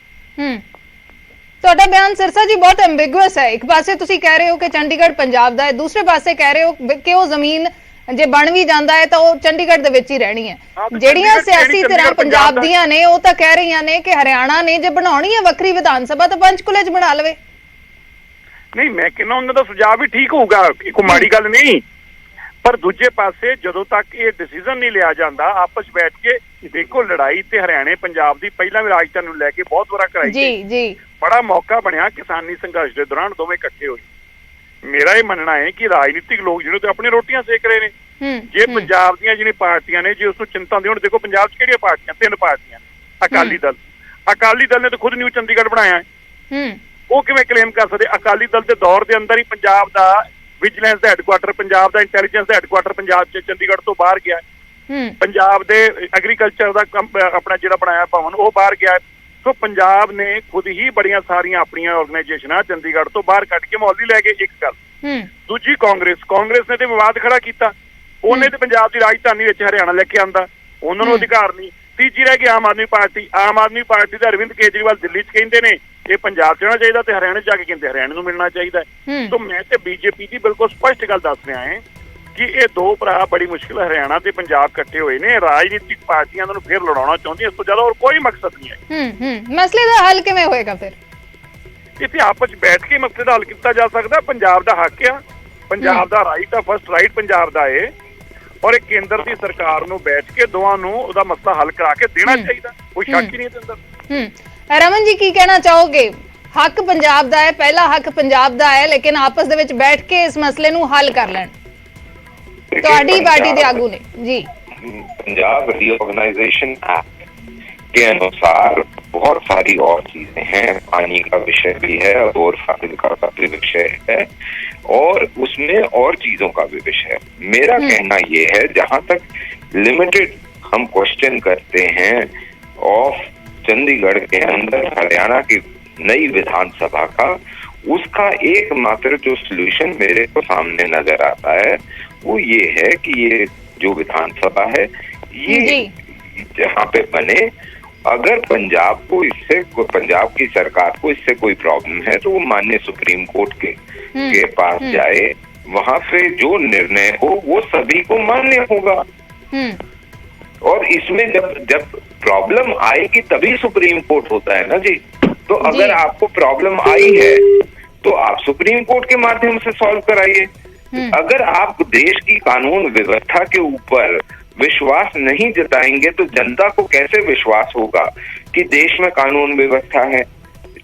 ਤੁਹਾਡਾ ਬਿਆਨ ਸਿਰਸਾ ਜੀ ਬਹੁਤ ਐਂਬੀਗੁਅਸ ਹੈ। ਇੱਕ ਪਾਸੇ ਤੁਸੀਂ ਕਹਿ ਰਹੇ ਹੋ ਕਿ ਚੰਡੀਗੜ੍ਹ ਪੰਜਾਬ ਦਾ ਹੈ, ਦੂਸਰੇ ਪਾਸੇ ਕਹਿ ਰਹੇ ਹੋ ਕਿ ਉਹ ਜ਼ਮੀਨ ਜੇ ਬਣ ਵੀ ਜਾਂਦਾ ਹੈ ਤਾਂ ਉਹ ਚੰਡੀਗੜ੍ਹ ਦੇ ਵਿੱਚ ਹੀ ਰਹਿਣੀ ਹੈ। ਜਿਹੜੀਆਂ ਚੰਡੀਗੜ੍ਹ ਸਿਆਸੀ ਧਿਰਾਂ ਚੰਡੀਗੜ੍ਹ ਪੰਜਾਬ ਦਾ ਦੀਆਂ ਨੇ ਉਹ ਤਾਂ ਕਹਿ ਰਹੀਆਂ ਨੇ ਕਿ ਹਰਿਆਣਾ ਨੇ ਜੇ ਬਣਾਉਣੀ ਹੈ ਵੱਖਰੀ ਵਿਧਾਨ ਸਭਾ ਤਾਂ ਪੰਚਕੂਲੇ 'ਚ ਬਣਾ ਲਵੇ। ਨਹੀਂ, ਮੈਂ ਕਹਿੰਦਾ ਉਹਨਾਂ ਦਾ ਸੁਝਾਅ ਵੀ ਠੀਕ ਹੋਊਗਾ, ਕੋਈ ਮਾੜੀ ਗੱਲ ਨਹੀਂ, ਪਰ ਦੂਜੇ ਪਾਸੇ ਜਦੋਂ ਤੱਕ ਇਹ ਡਿਸੀਜਨ ਨਹੀਂ ਲਿਆ ਜਾਂਦਾ ਆਪਸ ਬੈਠ ਕੇ, ਦੇਖੋ ਲੜਾਈ ਤੇ ਹਰਿਆਣੇ ਪੰਜਾਬ ਦੀ ਪਹਿਲਾਂ ਵੀ ਰਾਜਧਾਨੀ ਨੂੰ ਲੈ ਕੇ ਬਹੁਤ ਵਾਰ ਕਰਾਈ ਜੀ ਜੀ ਬੜਾ ਮੌਕਾ ਬਣਿਆ ਕਿਸਾਨੀ ਸੰਘਰਸ਼ ਦੇ ਦੌਰਾਨ ਦੋਵੇਂ ਇਕੱਠੇ ਹੋਏ। ਮੇਰਾ ਇਹ ਮੰਨਣਾ ਹੈ ਕਿ ਰਾਜਨੀਤਿਕ ਲੋਕ ਜਿਹੜੇ ਤੇ ਆਪਣੀ ਰੋਟੀਆਂ ਸੇਕ ਰਹੇ ਨੇ, ਜੇ ਪੰਜਾਬ ਦੀਆਂ ਜਿਹੜੀਆਂ ਪਾਰਟੀਆਂ ਨੇ ਜੇ ਉਸ ਨੂੰ ਚਿੰਤਾ ਦੀ, ਹੁਣ ਦੇਖੋ ਪੰਜਾਬ 'ਚ ਕਿਹੜੀਆਂ ਪਾਰਟੀਆਂ, 3 ਪਾਰਟੀਆਂ, ਅਕਾਲੀ ਦਲ ਨੇ ਤਾਂ ਖੁਦ ਨਿਊ ਚੰਡੀਗੜ੍ਹ ਬਣਾਇਆ ਹੈ, ਉਹ ਕਿਵੇਂ ਕਲੇਮ ਕਰ ਸਕਦੇ? ਅਕਾਲੀ ਦਲ ਦੇ ਦੌਰ ਦੇ ਅੰਦਰ ਹੀ ਪੰਜਾਬ ਦਾ ਵਿਜੀਲੈਂਸ ਦਾ ਹੈਡਕੁਆਟਰ, ਪੰਜਾਬ ਦਾ ਇੰਟੈਲੀਜੈਂਸ ਦਾ ਹੈਡਕੁਆਟਰ ਪੰਜਾਬ 'ਚ ਚੰਡੀਗੜ੍ਹ ਤੋਂ ਬਾਹਰ ਗਿਆ, ਪੰਜਾਬ ਦੇ ਐਗਰੀਕਲਚਰ ਦਾ ਆਪਣਾ ਜਿਹੜਾ ਬਣਾਇਆ ਭਵਨ ਉਹ ਬਾਹਰ ਗਿਆ। ਸੋ ਪੰਜਾਬ ਨੇ ਖੁਦ ਹੀ ਬੜੀਆਂ ਸਾਰੀਆਂ ਆਪਣੀਆਂ ਆਰਗੇਨਾਈਜੇਸ਼ਨਾਂ ਚੰਡੀਗੜ੍ਹ ਤੋਂ ਬਾਹਰ ਕੱਢ ਕੇ ਮੌਲੀ ਲੈ ਗਏ, ਇੱਕ ਗੱਲ। ਦੂਜੀ ਕਾਂਗਰਸ ਨੇ ਤੇ ਵਿਵਾਦ ਖੜਾ ਕੀਤਾ, ਉਹਨੇ ਤੇ ਪੰਜਾਬ ਦੀ ਰਾਜਧਾਨੀ ਵਿੱਚ ਹਰਿਆਣਾ ਲੈ ਕੇ ਆਂਦਾ, ਉਹਨਾਂ ਨੂੰ ਅਧਿਕਾਰ ਨਹੀਂ। ਤੀਜੀ ਰਹਿ ਗਈ ਆਮ ਆਦਮੀ ਪਾਰਟੀ ਦਾ ਅਰਵਿੰਦ ਕੇਜਰੀਵਾਲ ਦਿੱਲੀ 'ਚ ਕਹਿੰਦੇ ਨੇ ਇਹ ਪੰਜਾਬ 'ਚ ਰਹਿਣਾ ਚਾਹੀਦਾ ਤੇ ਹਰਿਆਣੇ 'ਚ ਜਾ ਕੇ ਕਹਿੰਦੇ ਹਰਿਆਣੇ ਨੂੰ ਮਿਲਣਾ ਚਾਹੀਦਾ। ਸੋ ਮੈਂ ਤੇ ਬੀਜੇਪੀ ਦੀ ਬਿਲਕੁਲ ਸਪਸ਼ਟ ਗੱਲ ਦੱਸ ਰਿਹਾ ਹਾਂ ਕਿ ਇਹ ਦੋ ਭਰਾ ਬੜੀ ਮੁਸ਼ਕਿਲ ਹਰਿਆਣਾ ਤੇ ਪੰਜਾਬ ਇਕੱਠੇ ਹੋਏ ਨੇ, ਰਾਜਨੀਤਿਕ ਪਾਰਟੀਆਂ ਨੂੰ ਫਿਰ ਲੜਾਉਣਾ ਚਾਹੁੰਦੀਆਂ, ਇਸ ਤੋਂ ਜ਼ਿਆਦਾ ਹੋਰ ਕੋਈ ਮਕਸਦ ਨਹੀਂ ਹੈ। ਮਸਲੇ ਦਾ ਹੱਲ ਕਿਵੇਂ ਹੋਏਗਾ ਫਿਰ? ਇੱਥੇ ਆਪਸ 'ਚ ਬੈਠ ਕੇ ਮਸਲੇ ਦਾ ਹੱਲ ਕੀਤਾ ਜਾ ਸਕਦਾ। ਪੰਜਾਬ ਦਾ ਹੱਕ ਆ, ਪੰਜਾਬ ਦਾ ਰਾਈਟ ਆ, ਫਸਟ ਰਾਈਟ ਪੰਜਾਬ ਦਾ ਏ, ਔਰ ਇਹ ਕੇਂਦਰ ਦੀ ਸਰਕਾਰ ਨੂੰ ਬੈਠ ਕੇ ਦੋਵਾਂ ਨੂੰ ਉਹਦਾ ਮਸਲਾ ਹੱਲ ਕਰਾ ਕੇ ਦੇਣਾ ਚਾਹੀਦਾ, ਕੋਈ ਸ਼ੱਕ ਹੀ ਨਹੀਂ ਇਹਦੇ ਅੰਦਰ। ਰਮਨ ਜੀ ਕੀ ਕਹਿਣਾ ਚਾਹੋਗੇ? ਹੱਕ ਪੰਜਾਬ ਦਾ ਹੈ, ਪਹਿਲਾ ਹੱਕ ਪੰਜਾਬ ਦਾ ਹੈ, ਲੇਕਿਨ ਆਪਸ ਦੇ ਵਿੱਚ ਬੈਠ ਕੇ ਇਸ ਮਸਲੇ ਨੂੰ ਹੱਲ ਕਰ ਲੈਣ। ਤੁਹਾਡੀ ਪਾर्टी ਦੇ ਆਗੂ ने जी पंजाब रीऑर्गेनाइजेशन एक्ट के अनुसार बहुत सारी और चीजें हैं, पानी का विषय भी है और फाजिलका का भी विषय है और उसमें और चीजों का भी विषय है। मेरा कहना ये है, जहां तक लिमिटेड हम क्वेश्चन करते हैं ऑफ चंडीगढ़ के अंदर हरियाणा की नई विधानसभा का, उसका एकमात्र जो सलूशन मेरे को सामने नजर आता है वो ये है कि ये जो विधानसभा है ये जहाँ पे बने, अगर पंजाब को इससे, पंजाब की सरकार को इससे कोई प्रॉब्लम है तो वो माननीय सुप्रीम कोर्ट के पास जाए, वहां पे जो निर्णय हो वो सभी को मान्य होगा। और इसमें जब प्रॉब्लम आएगी तभी सुप्रीम कोर्ट होता है ना जी। तो अगर आपको प्रॉब्लम आई है तो आप सुप्रीम कोर्ट के माध्यम से सॉल्व कराइए। अगर आप देश की कानून व्यवस्था के ऊपर विश्वास नहीं जताएंगे तो जनता को कैसे विश्वास होगा कि देश में कानून व्यवस्था है?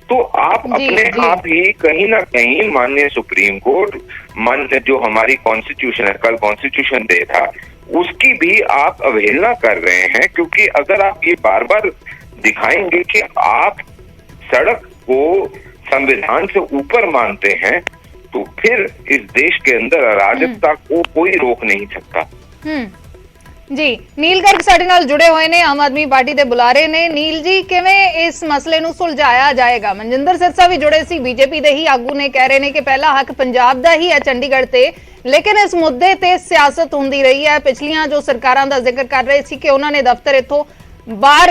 तो आप अपने आप ही कहीं ना कहीं माननीय सुप्रीम कोर्ट, माननीय जो हमारी कॉन्स्टिट्यूशन है, कल कॉन्स्टिट्यूशन डे था, उसकी भी आप अवहेलना कर रहे हैं। क्योंकि अगर आप ये बार बार दिखाएंगे कि आप सड़क को संविधान से ऊपर मानते हैं तो फिर इस देश के अंदर अराजकता को कोई रोक नहीं सकता। ਜੀ ਨੀਲ ਗਰਗ ਸਾਡੇ ਨਾਲ ਜੁੜੇ ਹੋਏ ਨੇ, ਆਮ ਆਦਮੀ ਪਾਰਟੀ ਦੇ ਬੁਲਾਰੇ ਨੇ। ਨੀਲ ਜੀ, ਕਿਵੇਂ ਇਸ ਮਸਲੇ ਨੂੰ ਸੁਲਝਾਇਆ ਜਾਏਗਾ? ਮਨਜਿੰਦਰ ਸਿਰਸਾ ਵੀ ਜੁੜੇ ਸੀ, ਬੀਜੇਪੀ ਦੇ ਹੀ ਆਗੂ ਨੇ, ਕਹਿ ਰਹੇ ਨੇ ਕਿ ਪਹਿਲਾ ਹੱਕ ਪੰਜਾਬ ਦਾ ਹੀ ਹੈ ਚੰਡੀਗੜ੍ਹ ਤੇ, ਲੇਕਿਨ ਇਸ ਮੁੱਦੇ ਤੇ ਸਿਆਸਤ ਹੁੰਦੀ ਰਹੀ ਹੈ। ਪਿਛਲੀਆਂ ਜੋ ਸਰਕਾਰਾਂ ਦਾ ਜ਼ਿਕਰ ਕਰ ਰਹੇ ਸੀ ਕਿ ਉਹਨਾਂ ਨੇ ਦਫ਼ਤਰ ਇੱਥੋਂ ਬਾਹਰ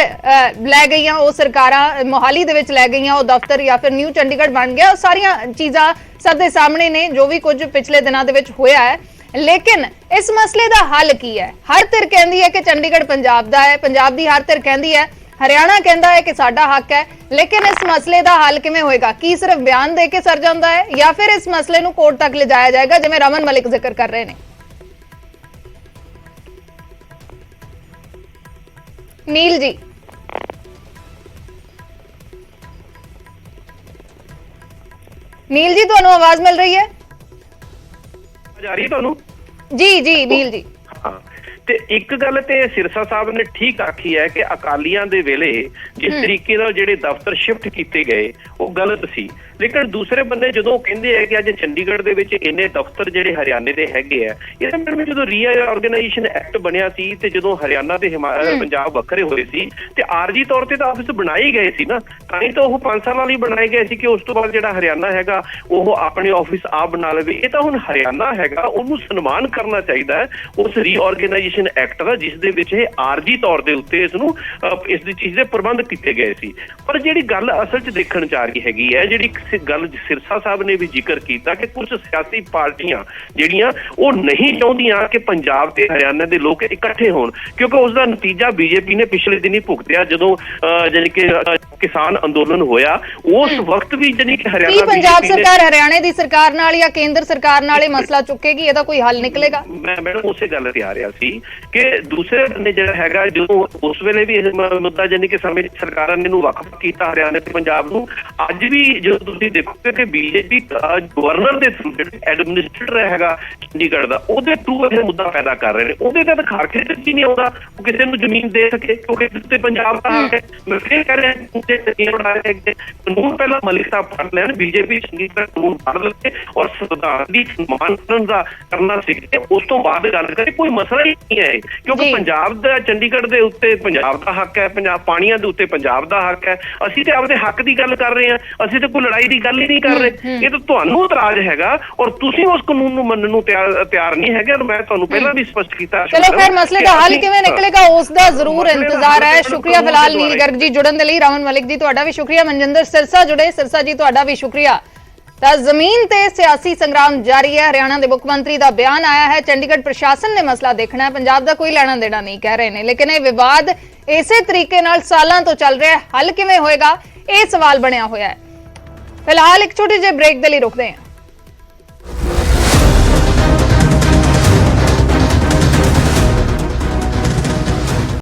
ਲੈ ਗਈਆਂ, ਉਹ ਸਰਕਾਰਾਂ ਮੋਹਾਲੀ ਦੇ ਵਿੱਚ ਲੈ ਗਈਆਂ ਉਹ ਦਫ਼ਤਰ, ਜਾਂ ਫਿਰ ਨਿਊ ਚੰਡੀਗੜ੍ਹ ਬਣ ਗਿਆ। ਉਹ ਸਾਰੀਆਂ ਚੀਜ਼ਾਂ ਸਭ ਦੇ ਸਾਹਮਣੇ ਨੇ, ਜੋ ਵੀ ਕੁਝ ਪਿਛਲੇ ਦਿਨਾਂ ਦੇ ਵਿੱਚ ਹੋਇਆ ਹੈ। ਲੇਕਿਨ ਇਸ ਮਸਲੇ ਦਾ ਹੱਲ ਕੀ ਹੈ? ਹਰ ਧਿਰ ਕਹਿੰਦੀ ਹੈ ਕਿ ਚੰਡੀਗੜ੍ਹ ਪੰਜਾਬ ਦਾ ਹੈ, ਪੰਜਾਬ ਦੀ ਹਰ ਧਿਰ ਕਹਿੰਦੀ ਹੈ, ਹਰਿਆਣਾ ਕਹਿੰਦਾ ਹੈ ਕਿ ਸਾਡਾ ਹੱਕ ਹੈ। ਲੇਕਿਨ ਇਸ ਮਸਲੇ ਦਾ ਹੱਲ ਕਿਵੇਂ ਹੋਏਗਾ? ਕੀ ਸਿਰਫ ਬਿਆਨ ਦੇ ਕੇ ਸਰ ਜਾਂਦਾ ਹੈ ਜਾਂ ਫਿਰ ਇਸ ਮਸਲੇ ਨੂੰ ਕੋਰਟ ਤੱਕ ਲਿਜਾਇਆ ਜਾਏਗਾ, ਜਿਵੇਂ ਰਮਨ ਮਲਿਕ ਜ਼ਿਕਰ ਕਰ ਰਹੇ ਨੇ? ਨੀਲ ਜੀ, ਨੀਲ ਜੀ ਤੁਹਾਨੂੰ ਆਵਾਜ਼ ਮਿਲ ਰਹੀ ਹੈ? ਜਾ ਰਹੀ ਤੁਹਾਨੂੰ? ਜੀ ਜੀ ਨੀਲ ਜੀ। ਹਾਂ, ਤੇ ਇੱਕ ਗੱਲ ਤੇ ਸਿਰਸਾ ਸਾਹਿਬ ਨੇ ਠੀਕ ਆਖੀ ਹੈ ਕਿ ਅਕਾਲੀਆਂ ਦੇ ਵੇਲੇ ਜਿਸ ਤਰੀਕੇ ਨਾਲ ਜਿਹੜੇ ਦਫ਼ਤਰ ਸ਼ਿਫਟ ਕੀਤੇ ਗਏ ਉਹ ਗਲਤ ਸੀ। ਲੇਕਿਨ ਦੂਸਰੇ ਬੰਦੇ ਜਦੋਂ ਕਹਿੰਦੇ ਆ ਕਿ ਅੱਜ ਚੰਡੀਗੜ੍ਹ ਦੇ ਵਿੱਚ ਇੰਨੇ ਦਫ਼ਤਰ ਜਿਹੜੇ ਹਰਿਆਣੇ ਦੇ ਹੈਗੇ ਆ, ਇਹਦਾ ਮਤਲਬ ਜਦੋਂ ਰੀਆਰਗੇਨਾਈਜੇਸ਼ਨ ਐਕਟ ਬਣਿਆ ਸੀ ਤੇ ਜਦੋਂ ਹਰਿਆਣਾ ਤੇ ਪੰਜਾਬ ਵੱਖਰੇ ਹੋਏ ਸੀ ਤੇ ਆਰਜੀ ਤੌਰ ਤੇ ਤਾਂ ਆਫਿਸ ਬਣਾਏ ਗਏ ਸੀ ਨਾ, ਤਾਂ ਹੀ ਤਾਂ ਉਹ 5 ਸਾਲਾਂ ਲਈ ਬਣਾਏ ਗਏ ਸੀ ਕਿ ਉਸ ਤੋਂ ਬਾਅਦ ਜਿਹੜਾ ਹਰਿਆਣਾ ਹੈਗਾ ਉਹ ਆਪਣੇ ਆਫਿਸ ਆਪ ਬਣਾ ਲਵੇ। ਇਹ ਤਾਂ ਹੁਣ ਹਰਿਆਣਾ ਹੈਗਾ, ਉਹਨੂੰ ਸਨਮਾਨ ਕਰਨਾ ਚਾਹੀਦਾ ਹੈ ਉਸ ਰੀਆਰਗੇਨਾਈਜੇਸ਼ਨ ਰੈਗੂਲੇਸ਼ਨ ਐਕਟ ਦਾ, ਜਿਸ ਦੇ ਵਿੱਚ ਇਹ ਆਰਜੀ ਤੌਰ ਦੇ ਉੱਤੇ ਇਸ ਨੂੰ ਇਸ ਦੀ ਚੀਜ਼ ਦੇ ਪ੍ਰਬੰਧ ਕੀਤੇ ਗਏ ਸੀ। ਪਰ ਜਿਹੜੀ ਗੱਲ ਅਸਲ 'ਚ ਦੇਖਣ 'ਚ ਆ ਰਹੀ ਹੈਗੀ ਹੈ, ਜਿਹੜੀ ਗੱਲ ਸਿਰਸਾ ਸਾਹਿਬ ਨੇ ਵੀ ਜ਼ਿਕਰ ਕੀਤਾ ਕਿ ਕੁਝ ਸਿਆਸੀ ਪਾਰਟੀਆਂ ਜਿਹੜੀਆਂ ਉਹ ਨਹੀਂ ਚਾਹੁੰਦੀਆਂ ਕਿ ਪੰਜਾਬ ਤੇ ਹਰਿਆਣਾ ਦੇ ਲੋਕ ਇਕੱਠੇ ਹੋਣ, ਕਿਉਂਕਿ ਉਸ ਦਾ ਨਤੀਜਾ ਬੀਜੇਪੀ ਨੇ ਪਿਛਲੇ ਦਿਨੀ ਭੁਗਤਿਆ। ਜਦੋਂ ਜਾਣੀ ਕਿ ਕਿਸਾਨ ਅੰਦੋਲਨ ਹੋਇਆ, ਉਸ ਵਕਤ ਵੀ ਜਾਣੀ ਕਿ ਹਰਿਆਣਾ ਕੀ ਪੰਜਾਬ ਸਰਕਾਰ ਹਰਿਆਣੇ ਦੀ ਸਰਕਾਰ ਨਾਲ ਜਾਂ ਕੇਂਦਰ ਸਰਕਾਰ ਨਾਲ ਇਹ ਮਸਲਾ ਚੁੱਕੇਗੀ? ਇਹਦਾ ਕੋਈ ਹੱਲ ਨਿਕਲੇਗਾ? ਮੈਂ ਮੈਡਮ ਉਸੇ ਗੱਲ ਤੇ ਆ ਰਿਹਾ ਸੀ ਕਿ ਦੂਸਰੇ ਬੰਨੇ ਜਿਹੜਾ ਹੈਗਾ, ਜਦੋਂ ਉਸ ਵੇਲੇ ਵੀ ਇਹ ਮੁੱਦਾ ਜਾਨੀ ਕਿ ਸਮੇਂ ਸਰਕਾਰਾਂ ਨੇ ਇਹਨੂੰ ਵੱਖ ਕੀਤਾ ਹਰਿਆਣਾ ਤੇ ਪੰਜਾਬ ਨੂੰ, ਅੱਜ ਵੀ ਜਦੋਂ ਤੁਸੀਂ ਦੇਖੋਗੇ ਕਿ ਬੀਜੇਪੀ ਗਵਰਨਰ ਦੇ ਥਰੂ ਜਿਹੜਾ ਐਡਮਿਨਿਸਟ੍ਰੇਟਰ ਹੈਗਾ ਚੰਡੀਗੜ੍ਹ ਦਾ, ਉਹਦੇ ਥਰੂ ਇਹ ਮੁੱਦਾ ਪੈਦਾ ਕਰ ਰਹੇ ਨੇ। ਉਹਦੇ ਤੇ ਖਾਰਖੇ ਤੇ ਨਹੀਂ ਆਉਂਦਾ ਉਹ ਕਿਸੇ ਨੂੰ ਜ਼ਮੀਨ ਦੇ ਸਕੇ, ਕਿਉਂਕਿ ਤੇ ਪੰਜਾਬ ਦਾ ਹੱਕ ਹੈ। ਮੈਂ ਫਿਰ ਕਹਿ ਰਿਹਾ ਕਾਨੂੰਨ ਪਹਿਲਾਂ ਮਲਿਕ ਸਾਹਿਬ ਪੜ੍ਹ ਲੈਣ, ਬੀਜੇਪੀ ਚੰਗੀ ਤਰ੍ਹਾਂ ਕਾਨੂੰਨ ਪੜ੍ਹ ਲਵੇ ਔਰ ਸੰਵਿਧਾਨ ਦੀ ਸਨਮਾਨ ਕਰਨਾ ਸਿੱਖੇ, ਉਸ ਤੋਂ ਬਾਅਦ ਗੱਲ ਕਰੇ। ਕੋਈ ਮਸਲਾ ਹੀ ਨਹੀਂ ਹੈ, ਕਿਉਂਕਿ ਪੰਜਾਬ ਦਾ ਚੰਡੀਗੜ੍ਹ ਦੇ ਉੱਤੇ ਪੰਜਾਬ ਦਾ ਹੱਕ ਹੈ, ਪੰਜਾਬ ਪਾਣੀਆਂ ਦੇ ਉੱਤੇ ਪੰਜਾਬ ਦਾ ਹੱਕ ਹੈ। ਅਸੀਂ ਤੇ ਆਪਦੇ ਹੱਕ ਦੀ ਗੱਲ ਕਰ ਰਹੇ ਹਾਂ, ਅਸੀਂ ਤੇ ਕੋਈ ਲੜਾਈ ਦੀ ਗੱਲ ਹੀ ਨਹੀਂ ਕਰ ਰਹੇ। ਇਹ ਤਾਂ ਤੁਹਾਨੂੰ ਇਤਰਾਜ਼ ਹੈਗਾ ਔਰ ਤੁਸੀਂ ਉਸ ਕਾਨੂੰਨ ਨੂੰ ਮੰਨਣ ਨੂੰ ਤਿਆਰ ਨਹੀਂ ਹੈਗੇ। ਮੈਂ ਤੁਹਾਨੂੰ ਪਹਿਲਾਂ ਵੀ ਸਪਸ਼ਟ ਕੀਤਾ। ਚਲੋ ਖੈਰ, ਮਸਲੇ ਦਾ ਹੱਲ ਕਿਵੇਂ ਨਿਕਲੇਗਾ ਉਸ ਦਾ ਜ਼ਰੂਰ ਇੰਤਜ਼ਾਰ ਹੈ। ਸ਼ੁਕਰੀਆ ਫਿਲਹਾਲ ਨੀਲ ਗਰਗ ਜੀ ਜੁੜਨ ਦੇ ਲਈ। ਰਾਵਣ ਮਲਿਕ ਜੀ ਤੁਹਾਡਾ ਵੀ ਸ਼ੁਕਰੀਆ। ਮਨਜਿੰਦਰ ਸਿਰਸਾ ਜੁੜੇ, ਸਿਰਸਾ ਜੀ ਤੁਹਾਡਾ ਵੀ ਸ਼ੁਕਰੀਆ। ਤਾਂ ਜ਼ਮੀਨ ਤੇ ਸਿਆਸੀ ਸੰਗਰਾਮ ਜਾਰੀ ਹੈ। ਹਰਿਆਣਾ ਦੇ ਮੁੱਖ ਮੰਤਰੀ ਦਾ ਬਿਆਨ ਆਇਆ ਹੈ, ਚੰਡੀਗੜ੍ਹ ਪ੍ਰਸ਼ਾਸਨ ਨੇ ਮਸਲਾ ਦੇਖਣਾ ਹੈ, ਪੰਜਾਬ ਦਾ ਕੋਈ ਲੈਣਾ ਦੇਣਾ ਨਹੀਂ ਕਹਿ ਰਹੇ ਨੇ। ਲੇਕਿਨ ਇਹ ਵਿਵਾਦ ਇਸੇ ਤਰੀਕੇ ਨਾਲ ਸਾਲਾਂ ਤੋਂ ਚੱਲ ਰਿਹਾ ਹੈ, ਹੱਲ ਕਿਵੇਂ ਹੋਏਗਾ ਇਹ ਸਵਾਲ ਬਣਿਆ ਹੋਇਆ ਹੈ। ਫਿਲਹਾਲ ਇੱਕ ਛੋਟੀ ਜਿਹੀ ਬ੍ਰੇਕ ਦੇ ਲਈ ਰੁਕਦੇ ਹਾਂ।